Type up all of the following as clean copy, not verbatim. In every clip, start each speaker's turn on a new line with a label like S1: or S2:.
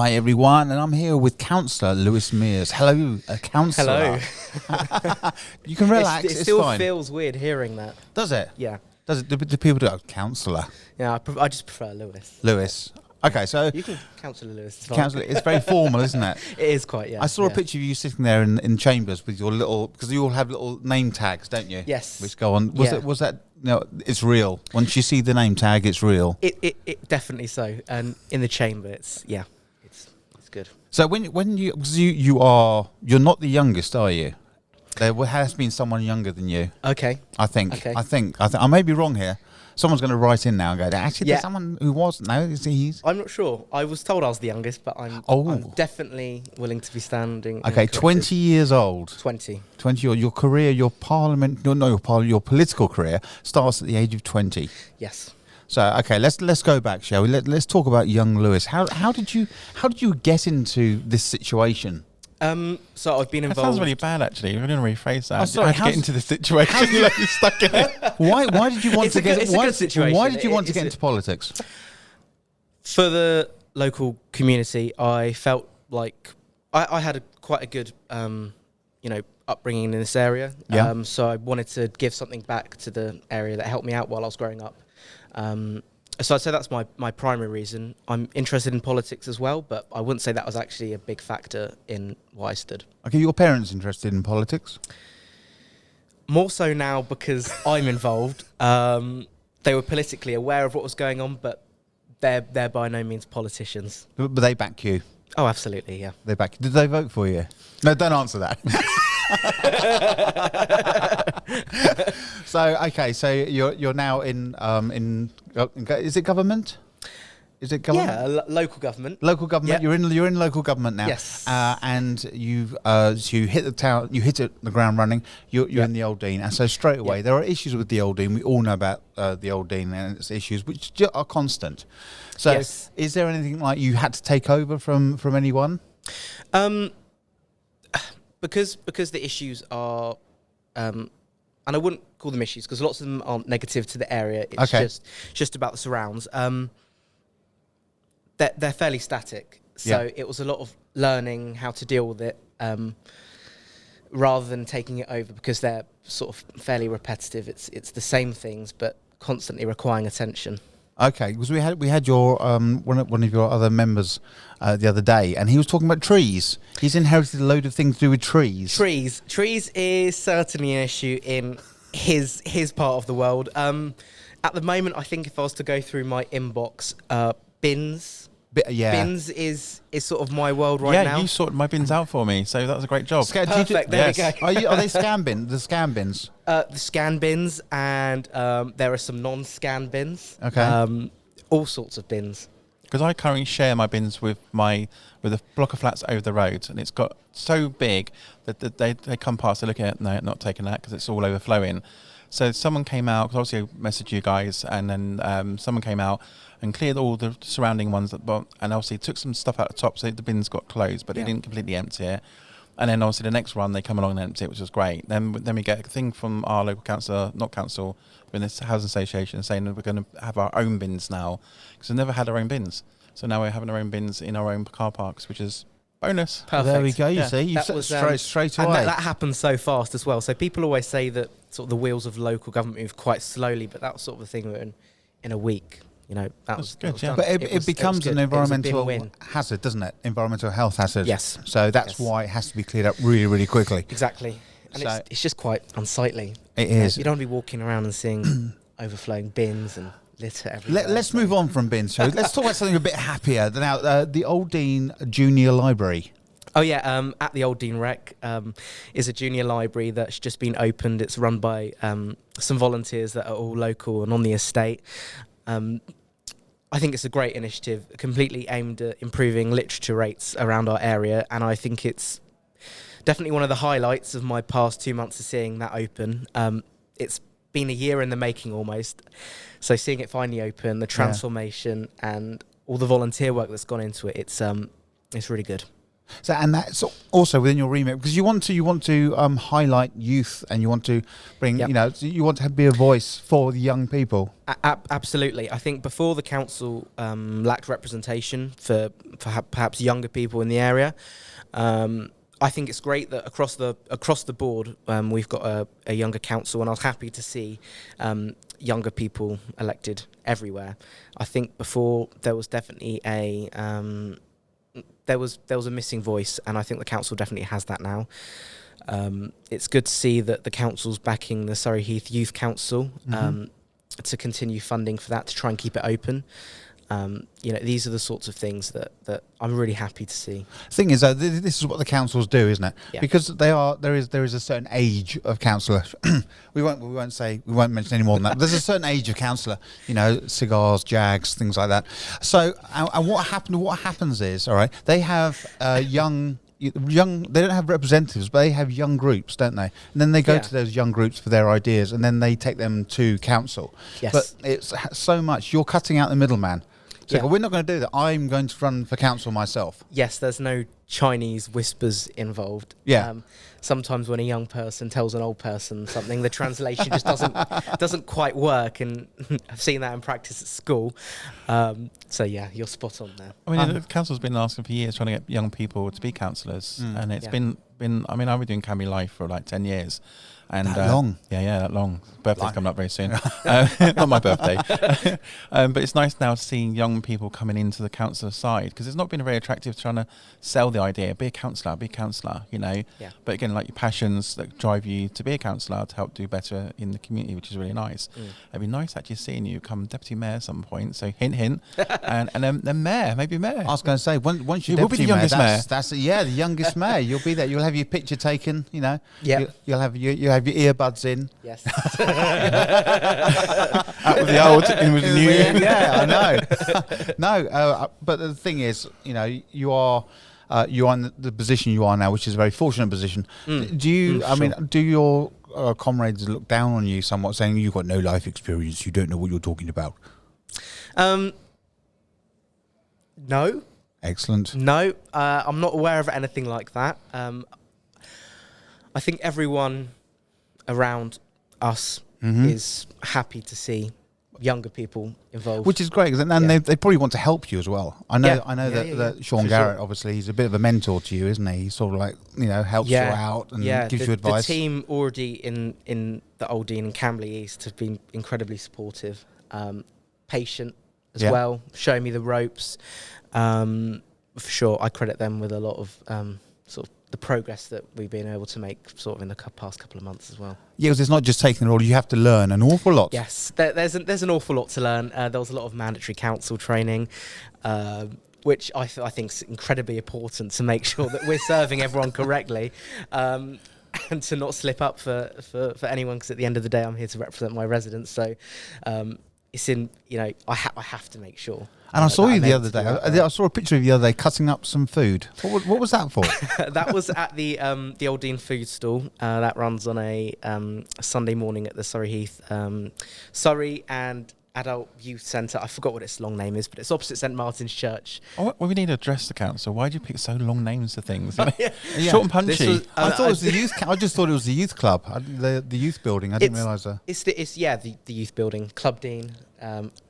S1: Hi everyone, and I'm here with Councillor Lewis Mears. Hello, Councillor.
S2: Hello.
S1: You can relax.
S2: It
S1: it's
S2: still
S1: fine.
S2: feels weird hearing that.
S1: Does it?
S2: Yeah.
S1: Does it? Do people do it? Councillor
S2: Yeah. I just prefer Lewis.
S1: Lewis. Okay, so
S2: You can Councillor Lewis. It's fine.
S1: Councillor. It's very formal, isn't it?
S2: It is quite. Yeah.
S1: I saw a picture of you sitting there in chambers with your little, because you all have little name tags, don't you?
S2: Yes.
S1: Which go on. Was that? No, it's real. Once you see the name tag, it's real.
S2: It definitely so. And in the chamber, it's good.
S1: So when you, because you're not the youngest, are you? There has been someone younger than you.
S2: Okay.
S1: I think.
S2: Okay.
S1: I think. I may be wrong here. Someone's going to write in now and go, actually,
S2: Yeah.
S1: there's someone who was. No, he's.
S2: I'm not sure. I was told I was the youngest, but I'm definitely willing to be standing.
S1: Okay, 20 years old.
S2: 20.
S1: 20. Your career, your your political career starts at the age of 20.
S2: Yes.
S1: So okay, let's go back, shall we? Let's talk about young Lewis. How did you get into this situation?
S2: So I've been
S3: That
S2: involved.
S3: sounds really bad, actually. We're going to rephrase that.
S1: Oh, sorry,
S3: I had to get into this situation. You're stuck in it.
S1: Why did you want
S2: It's
S1: to
S2: a
S1: get?
S2: good- it's a good situation.
S1: Why did you want to
S2: It's
S1: get
S2: a-
S1: into politics?
S2: For the local community, I felt like I had quite a good, upbringing in this area.
S1: Yeah.
S2: So I wanted to give something back to the area that helped me out while I was growing up. So I'd say that's my primary reason. I'm interested in politics as well, but I wouldn't say that was actually a big factor in why I stood.
S1: Okay, your parents interested in politics?
S2: More so now because I'm involved. They were politically aware of what was going on, but they're by no means politicians.
S1: But they back you.
S2: Oh, absolutely, yeah.
S1: They back you. Did they vote for you? No, don't answer that. So you're now in is it government? Is it government?
S2: Yeah, local government.
S1: Local government.
S2: Yep.
S1: You're in local government now.
S2: Yes.
S1: And you hit the town. You hit the ground running. You're in the Old Dean, and so straight away there are issues with the Old Dean. We all know about the Old Dean and its issues, which are constant. So,
S2: Yes.
S1: is there anything like you had to take over from anyone?
S2: Because the issues are, and I wouldn't call them issues because lots of them aren't negative to the area. It's
S1: Okay.
S2: just about the surrounds. They're fairly static, so
S1: Yeah.
S2: it was a lot of learning how to deal with it, rather than taking it over because they're sort of fairly repetitive. It's the same things but constantly requiring attention.
S1: Okay, because we had your one of your other members the other day, and he was talking about trees. He's inherited a load of things to do with trees.
S2: Trees is certainly an issue in his part of the world. At the moment, I think if I was to go through my inbox, bins is sort of my world right now.
S3: Yeah, you sorted my bins out for me, so that was a great job.
S2: Perfect, there we go.
S1: Are they scan bins? The scan bins.
S2: The scan bins, and there are some non-scan bins.
S1: Okay.
S2: All sorts of bins.
S3: Because I currently share my bins with a block of flats over the road, and it's got so big that they come past, they look at it, no, not taking that because it's all overflowing. So someone came out, because obviously I messaged you guys, and then someone came out and cleared all the surrounding ones, and obviously took some stuff out the top, so the bins got closed, but they didn't completely empty it. And then obviously the next run, they come along and empty it, which was great. Then we get a thing from our local councillor, not council, but in this housing association, saying that we're going to have our own bins now, because we've never had our own bins. So now we're having our own bins in our own car parks, which is bonus.
S2: Perfect.
S1: There we go. You
S3: Yeah.
S1: see, you
S2: That
S1: said
S2: was,
S1: straight
S2: and
S1: away.
S2: that happens so fast as well. So people always say that sort of the wheels of local government move quite slowly, but that was sort of the thing that in a week, that was
S3: good,
S2: was
S3: yeah.
S2: done.
S1: But
S2: was-
S1: it becomes
S2: good.
S1: an
S2: It was a
S1: environmental
S2: win-win.
S1: hazard, doesn't it? Environmental health hazard.
S2: Yes.
S1: So that's
S2: Yes.
S1: why it has to be cleared up really, really quickly.
S2: Exactly. And
S1: So-
S2: it's just quite unsightly.
S1: It is.
S2: You don't want to be walking around and seeing overflowing bins and litter everywhere.
S1: Let's move on from bins. So let's talk about something a bit happier. Now, the Old Dean Junior Library.
S2: Oh yeah, at the Old Dean Rec is a junior library that's just been opened. It's run by some volunteers that are all local and on the estate. I think it's a great initiative, completely aimed at improving literature rates around our area, and I think it's definitely one of the highlights of my past 2 months of seeing that open. It's been a year in the making almost, so seeing it finally open, the transformation and all the volunteer work that's gone into it, it's really good.
S1: So, and that's also within your remit, because you want to highlight youth, and you want to bring,
S2: Yep.
S1: you know, you want to be a voice for the young people.
S2: Absolutely. I think before the council lacked representation for perhaps younger people in the area. I think it's great that across the board we've got a younger council, and I was happy to see younger people elected everywhere. I think before there was definitely there was a missing voice, and I think the council definitely has that now. It's good to see that the council's backing the Surrey Heath Youth Council to continue funding for that, to try and keep it open. You know, these are the sorts of things that I'm really happy to see.
S1: The thing is, this is what the councils do, isn't it?
S2: Yeah.
S1: Because there is a certain age of councillor. we won't mention any more than that. There's a certain age of councillor. You know, cigars, jags, things like that. So, and what happens is, all right, they have young. They don't have representatives, but they have young groups, don't they? And then they go to those young groups for their ideas, and then they take them to council.
S2: Yes.
S1: But it's so much. You're cutting out the middleman. So
S2: Yeah.
S1: we're not going to do that. I'm going to run for council myself.
S2: Yes, there's no Chinese whispers involved.
S1: Yeah.
S2: Sometimes when a young person tells an old person something, the translation just doesn't quite work, and I've seen that in practice at school. So yeah, you're spot on there.
S3: I mean, the council's been asking for years trying to get young people to be councillors, and it's been. I mean, I've been doing Cammy Life for like 10 years. And
S1: that long?
S3: Yeah, that long. Birthday's coming up very soon. Not my birthday. But it's nice now seeing young people coming into the councillor side, because it's not been very attractive trying to sell the idea, be a councillor, you know.
S2: Yeah.
S3: But again, like your passions that drive you to be a councillor to help do better in the community, which is really nice. It'd be nice actually seeing you become deputy mayor at some point. So hint, hint. and then mayor, maybe mayor.
S1: I was going to say, once you're
S3: You will be
S1: deputy
S3: the youngest mayor.
S1: that's the youngest mayor. You'll be there. You'll have your picture taken. You know.
S2: Yeah.
S1: You'll have your earbuds in.
S2: Yes.
S3: Out with the old, in with the new.
S1: Yeah, I know. No, but the thing is, you know, you're in the position you are now, which is a very fortunate position. Do you? I mean, do your comrades look down on you somewhat, saying you've got no life experience, you don't know what you're talking about?
S2: No.
S1: Excellent.
S2: No, I'm not aware of anything like that. I think everyone around us is happy to see younger people involved.
S1: Which is great, and they probably want to help you as well. I know that Sean
S2: for
S1: Garrett,
S2: sure.
S1: obviously, he's a bit of a mentor to you, isn't he? He sort of like, you know, helps you out and gives you advice.
S2: The team already in the Old Dean and Camberley East have been incredibly supportive, patient as well, showing me the ropes. For sure, I credit them with a lot of sort of the progress that we've been able to make sort of in the past couple of months as well.
S1: Yeah, because it's not just taking the role, you have to learn an awful lot.
S2: Yes, there's an awful lot to learn. There was a lot of mandatory council training, which I think is incredibly important to make sure that we're serving everyone correctly, and to not slip up for anyone, because at the end of the day I'm here to represent my residents. So it's in, you know, I have to make sure.
S1: And I saw you the
S2: I'm
S1: other
S2: able to
S1: day. I saw a picture of you the other day cutting up some food. What was that for?
S2: That was at the Old Dean food stall. That runs on a Sunday morning at the Surrey Heath, Surrey and Adult Youth Centre. I forgot what its long name is, but it's opposite St Martin's Church.
S3: Oh, well, we need to address the council. Why do you pick so long names for things? Short and punchy.
S1: I thought it was the youth. I just thought it was the youth club, the youth building. I didn't realise that.
S2: It's the youth building, Club Dean.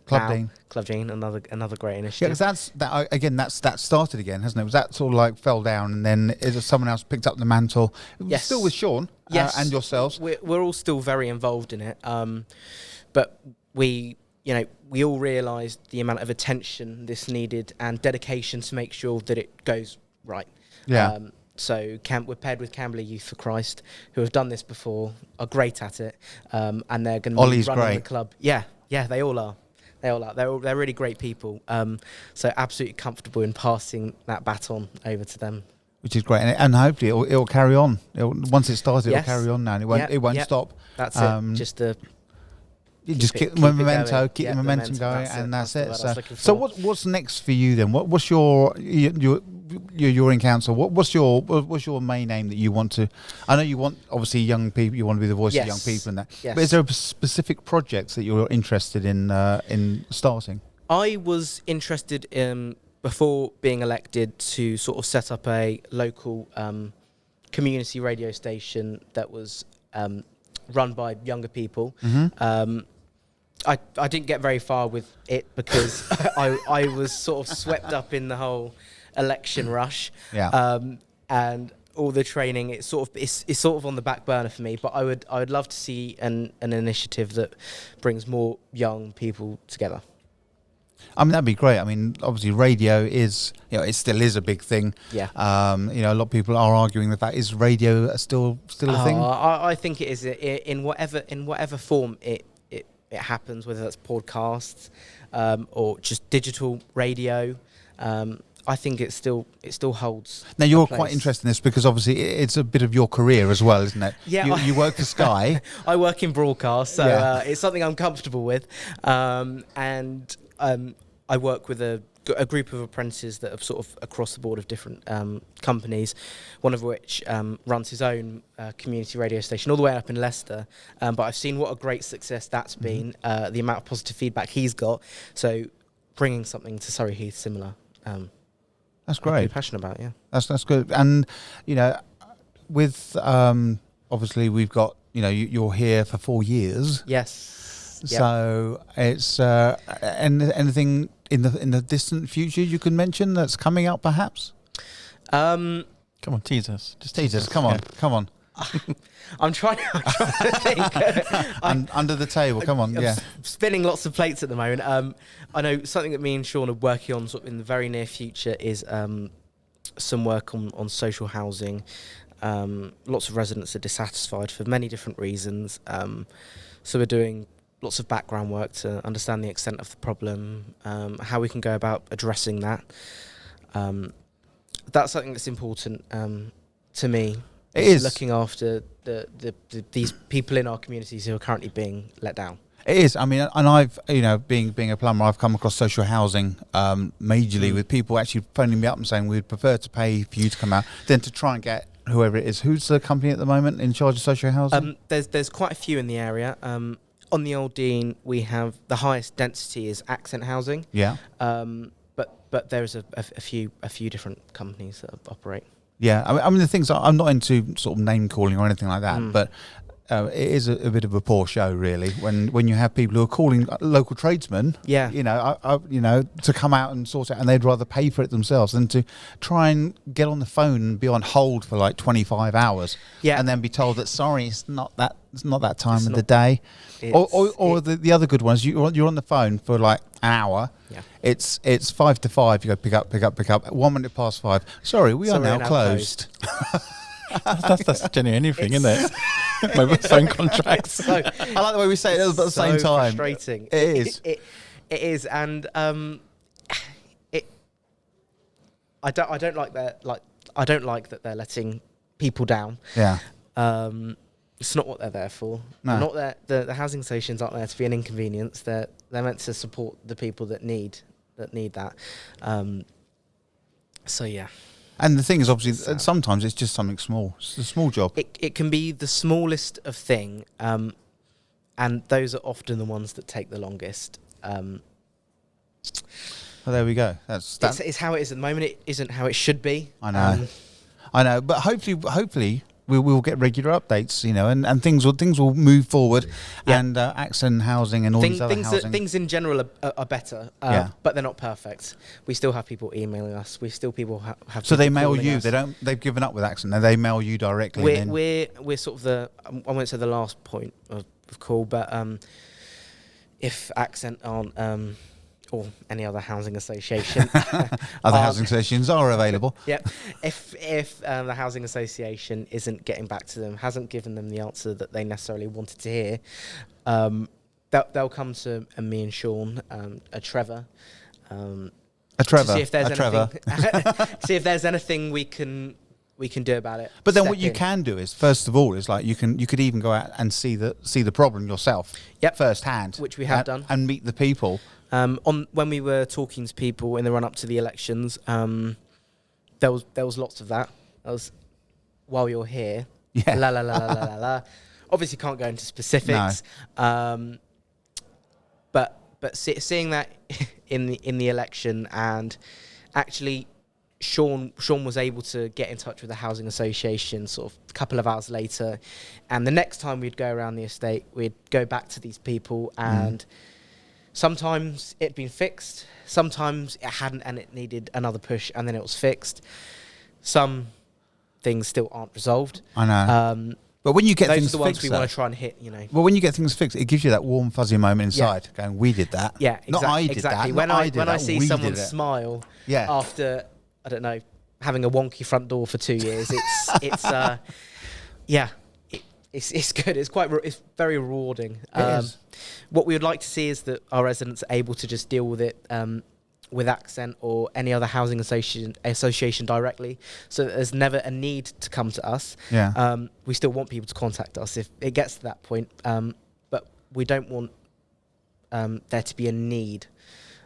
S2: Club Dean, another great initiative.
S1: Yeah, because that started again, hasn't it? Was that sort of like fell down, and then someone else picked up the mantle?
S2: Yes.
S1: Still with Sean.
S2: Yes.
S1: And yourselves.
S2: We're all still very involved in it, but we all realised the amount of attention this needed and dedication to make sure that it goes right.
S1: Yeah.
S2: So we're paired with Camberley Youth for Christ, who have done this before, are great at it, and they're going to be running
S1: great.
S2: the club. Yeah, they all are. They're really great people. So absolutely comfortable in passing that baton over to them.
S1: Which is great, and hopefully it'll carry on. Once it starts, it'll carry on now, and it won't stop.
S2: That's it.
S1: Just keep the momentum going, and that's it. So what's next for you then? What's you're in council. What's your main aim that you want to? I know you want, obviously, young people. You want to be the voice of young people, and that.
S2: Yes.
S1: But is there specific projects that you're interested in starting?
S2: I was interested in before being elected to sort of set up a local community radio station that was run by younger people. I didn't get very far with it because I was sort of swept up in the whole election rush. And all the training, it's sort of on the back burner for me. But I would love to see an initiative that brings more young people together.
S1: I mean, that'd be great. I mean, obviously radio is, it still is a big thing.
S2: Yeah.
S1: A lot of people are arguing that is radio still a thing?
S2: I think it is in whatever form it happens, whether that's podcasts or just digital radio. I think it still holds.
S1: Now you're quite interested in this because obviously it's a bit of your career as well, isn't it?
S2: Yeah,
S1: you work for Sky.
S2: I work in broadcast, so it's something I'm comfortable with, and I work with a group of apprentices that are sort of across the board of different companies, one of which runs his own community radio station all the way up in Leicester. But I've seen what a great success that's been, the amount of positive feedback he's got. So bringing something to Surrey Heath similar.
S1: That's great.
S2: I'm really passionate about, yeah.
S1: That's good. And, with obviously we've got, you're here for 4 years.
S2: Yes.
S1: So it's anything in the distant future you can mention that's coming up, perhaps?
S3: Come on, tease us. Just
S1: tease us. Come on.
S2: I'm trying to think.
S1: Under the table. Come on.
S2: I'm spinning lots of plates at the moment. I know something that me and Sean are working on sort of in the very near future is some work on social housing. Lots of residents are dissatisfied for many different reasons. So we're doing lots of background work to understand the extent of the problem, how we can go about addressing that. That's something that's important to me.
S1: It is
S2: looking after these people in our communities who are currently being let down.
S1: It is. I mean, and I've, being a plumber, I've come across social housing majorly with people actually phoning me up and saying we'd prefer to pay for you to come out than to try and get whoever it is. Who's the company at the moment in charge of social housing?
S2: There's quite a few in the area. On the Old Dean, we have the highest density is Accent Housing.
S1: Yeah.
S2: But there's a few different companies that operate.
S1: Yeah, I mean the things I'm not into sort of name calling or anything like that, but it is a bit of a poor show really when you have people who are calling local tradesmen.
S2: Yeah,
S1: to come out and sort it, and they'd rather pay for it themselves than to try and get on the phone and be on hold for like 25 hours. Yeah, and then be told that sorry, it's not that time of the day. Or the other good ones, you're on the phone for like an hour.
S2: Yeah.
S1: It's 5 to 5. You go pick up. 1 minute past 5. Sorry, we are now closed.
S3: that's genuinely anything, isn't it? My phone contracts.
S1: I like the way we say it at the same time.
S2: Frustrating.
S1: It is.
S2: It is, and I don't like that they're letting people down.
S1: Yeah.
S2: It's not what they're there for.
S1: No.
S2: Not that the housing stations aren't there to be an inconvenience. They're meant to support the people that need that. So yeah.
S1: And the thing is, obviously, sometimes it's just something small. It's a small job.
S2: It can be the smallest of thing, and those are often the ones that take the longest.
S1: Well, there we go.
S2: It's how it is at the moment. It isn't how it should be.
S1: I know, but hopefully we will get regular updates, and things will move forward, and Accent Housing and all these other housing.
S2: Things in general are better, but they're not perfect. We still have people emailing us. We still have.
S1: So they mail you. Us. They've given up with Accent. Now they mail you directly.
S2: We're sort of the. I won't say the last point of call, but if Accent aren't. Or any other housing association.
S1: Other housing associations are available.
S2: Yeah. If the housing association isn't getting back to them, hasn't given them the answer that they necessarily wanted to hear, they'll come to me and Sean, Trevor. To see if there's anything we can do about it.
S1: But then what you can do is, first of all, is like you could even go out and see the problem yourself, firsthand,
S2: which we have done,
S1: and meet the people.
S2: When we were talking to people in the run up to the elections, there was lots of that. That was while you're here.
S1: Yeah.
S2: La la la la la la. Obviously, can't go into specifics. No. But seeing that in the election and actually Sean was able to get in touch with the housing association sort of a couple of hours later, and the next time we'd go around the estate, we'd go back to these people, and sometimes it'd been fixed, sometimes it hadn't, and it needed another push, and then it was fixed. Some things still aren't resolved.
S1: I know. But when you get things
S2: those are the ones
S1: fixed,
S2: we want to try and hit,
S1: Well, when you get things fixed, it gives you that warm, fuzzy moment inside, going, "We did that."
S2: Yeah,
S1: not I did
S2: exactly.
S1: that.
S2: When
S1: not
S2: I
S1: did
S2: when
S1: that,
S2: I see
S1: we
S2: someone
S1: did it.
S2: smile
S1: Yeah.
S2: after, I don't know, having a wonky front door for 2 years, it's it's good. It's very rewarding.
S1: It is.
S2: What we would like to see is that our residents are able to just deal with it with Accent or any other housing association directly, so that there's never a need to come to us.
S1: Yeah.
S2: We still want people to contact us if it gets to that point, but we don't want there to be a need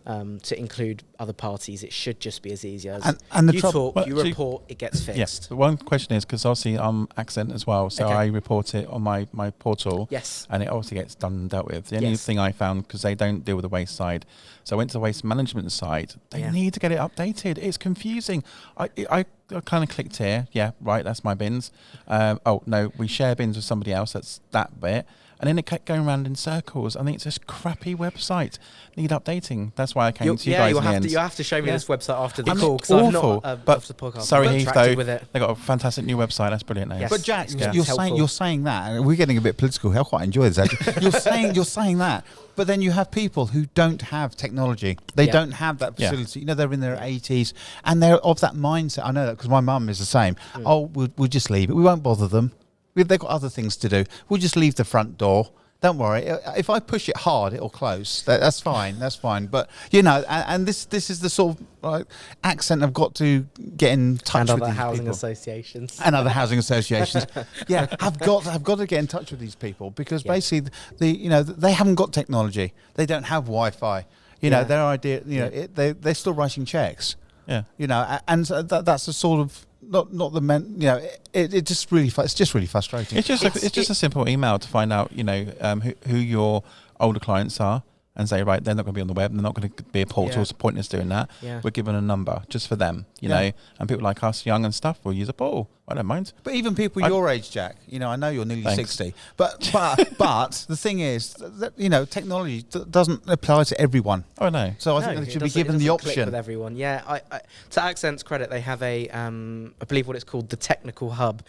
S2: to include other parties. It should just be as easy as
S1: and the
S2: you
S1: trouble-
S2: talk, you report, it gets fixed.
S3: Yes. The one question is, because obviously I'm Accent as well, so
S2: Okay.
S3: I report it on my portal.
S2: Yes.
S3: And it obviously gets done and dealt with. The only
S2: Yes.
S3: thing I found, because they don't deal with the waste side, so I went to the waste management side. They
S2: Yeah.
S3: need to get it updated. It's confusing. I kind of clicked here. Yeah, right, that's my bins. Oh, no, we share bins with somebody else. That's that bit. And then it kept going around in circles. I think it's just crappy website. Need updating. That's why I came to you guys in the end.
S2: You'll have to show me this website after the
S3: I mean,
S2: call, because I've
S3: awful,
S2: not
S3: but
S2: off the podcast.
S3: Surrey
S2: I've
S3: Heath,
S2: interacted
S3: though,
S2: with it.
S3: they got a fantastic new website. That's brilliant. Now.
S2: Yes.
S1: But Jack,
S2: Yeah.
S1: you're saying that, and we're getting a bit political. I quite enjoy this actually. you're saying that, but then you have people who don't have technology. They don't have that facility. You know, they're in their 80s and they're of that mindset. I know that because my mum is the same. Oh, we'll just leave it. We won't bother them. They've got other things to do. We'll just leave the front door. Don't worry. If I push it hard, it'll close. That's fine. That's fine. But you know, and this is the sort of Accent have got to get in touch
S2: And
S1: with
S2: other
S1: these
S2: housing
S1: people.
S2: associations.
S1: And other housing associations, have got to get in touch with these people, because basically, they haven't got technology. They don't have Wi-Fi. You know, their idea. They're still writing checks.
S3: Yeah.
S1: You know, and so that's the sort of not the men. You know, it's just really frustrating.
S3: It's just a simple email to find out, who your older clients are, and say, right, they're not going to be on the web, they're not going to be a portal, it's pointless doing that.
S2: Yeah.
S3: We're given a number just for them, you know, and people like us, young and stuff, will use a portal. I don't mind.
S1: But even people your age, Jack, I know you're nearly
S3: Thanks.
S1: 60, but the thing is that technology doesn't apply to everyone.
S3: Oh, no.
S1: So I think they should be given the
S2: Click
S1: option.
S2: with everyone. Yeah, I to Accent's credit, they have a I believe what it's called, the Technical Hub,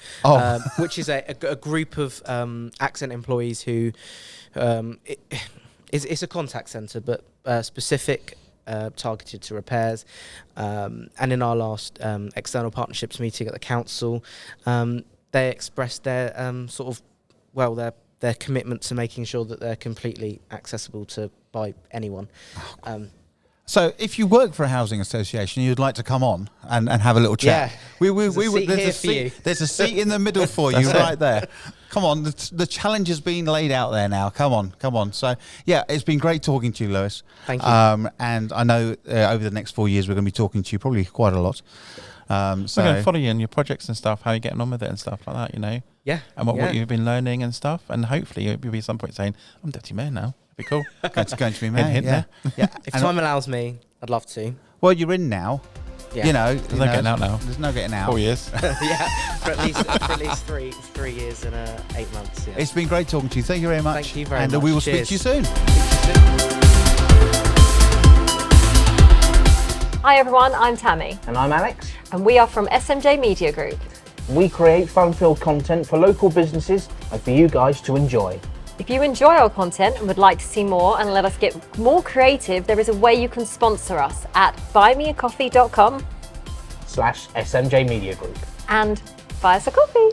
S2: which is a group of Accent employees who it's a contact centre, but specific, targeted to repairs. And in our last external partnerships meeting at the council, they expressed their their commitment to making sure that they're completely accessible by anyone.
S1: So if you work for a housing association, you'd like to come on and have a little chat.
S2: Yeah.
S1: There's a seat in the middle for you right there. Come on, the challenge has been laid out there now. Come on. So it's been great talking to you, Lewis.
S2: Thank you.
S1: And I know over the next 4 years we're going to be talking to you probably quite a lot.
S3: So we're going to follow you in your projects and stuff, how you're getting on with it and stuff like that,
S2: Yeah.
S3: And what you've been learning and stuff, and hopefully you'll be at some point saying, I'm deputy mayor now. It'd be cool.
S1: going to be mayor.
S3: Hint there.
S1: Yeah.
S2: If time allows me, I'd love to.
S1: Well, you're in now.
S2: Yeah.
S1: There's
S3: no getting out now.
S1: There's no getting out.
S3: 4 years.
S2: Yeah, for at least 3 years and 8 months. Yeah.
S1: It's been great talking to you. Thank you very much.
S2: Thank you very much.
S1: And we will
S2: Cheers.
S1: speak to you soon.
S4: Hi everyone, I'm Tammy.
S5: And I'm Alex.
S4: And we are from SMJ Media Group.
S5: We create fun-filled content for local businesses and for you guys to enjoy.
S4: If you enjoy our content and would like to see more and let us get more creative, there is a way you can sponsor us at buymeacoffee.com/SMJ
S5: Media Group.
S4: and buy us a coffee.